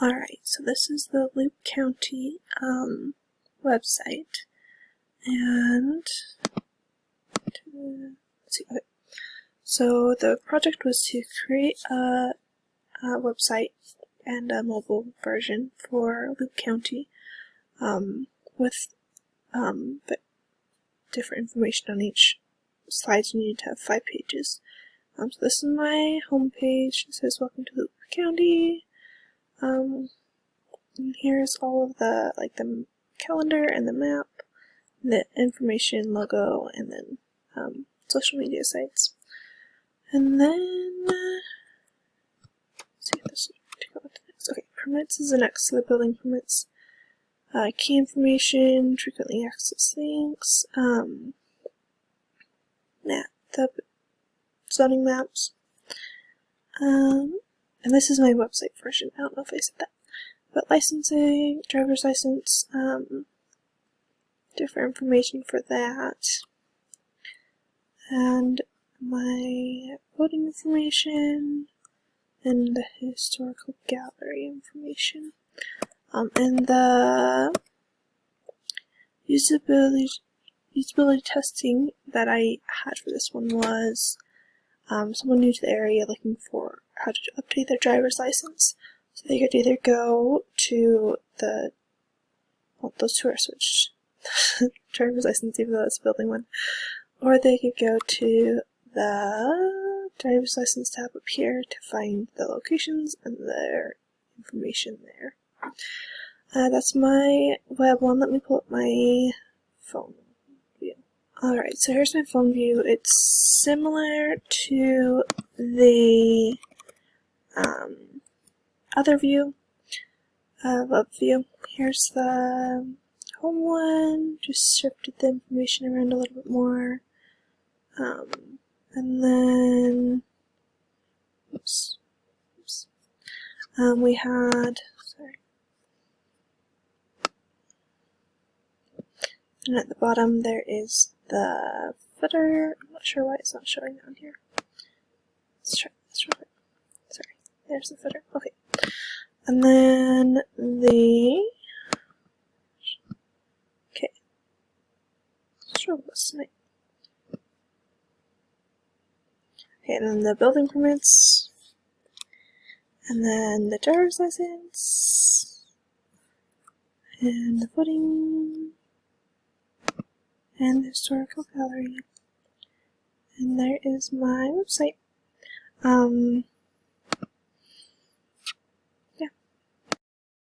Alright, so this is the Loup County website, and let's see. Okay. So the project was to create a website and a mobile version for Loup County with different information on each slide. You need to have 5 pages. So this is my home page. It says "Welcome to Loup County." And here's all of the the calendar and the map, the information, logo, and then social media sites. And then let's see if this is to go to next. Okay, permits is the next. So the building permits, key information, frequently accessed links, the zoning maps, and this is my website version. I don't know if I said that. But licensing, driver's license, different information for that, and my voting information, and the historical gallery information. And the usability testing that I had for this one was someone new to the area looking for how to update their driver's license. So they could either go to those two are switched driver's license, even though it's a building one, or they could go to the driver's license tab up here to find the locations and their information there. That's my web one. Let me pull up my phone view. Alright, so here's my phone view. It's similar to the other view, web view. Here's the home one, just shifted the information around a little bit more. And then, we had, and at the bottom there is the footer. I'm not sure why it's not showing down here. Let's try this real quick. Sorry, there's the footer. Okay. And then okay. Struggle this tonight. Okay, and then the building permits, and then the driver's license, and the voting, and the historical gallery. And there is my website.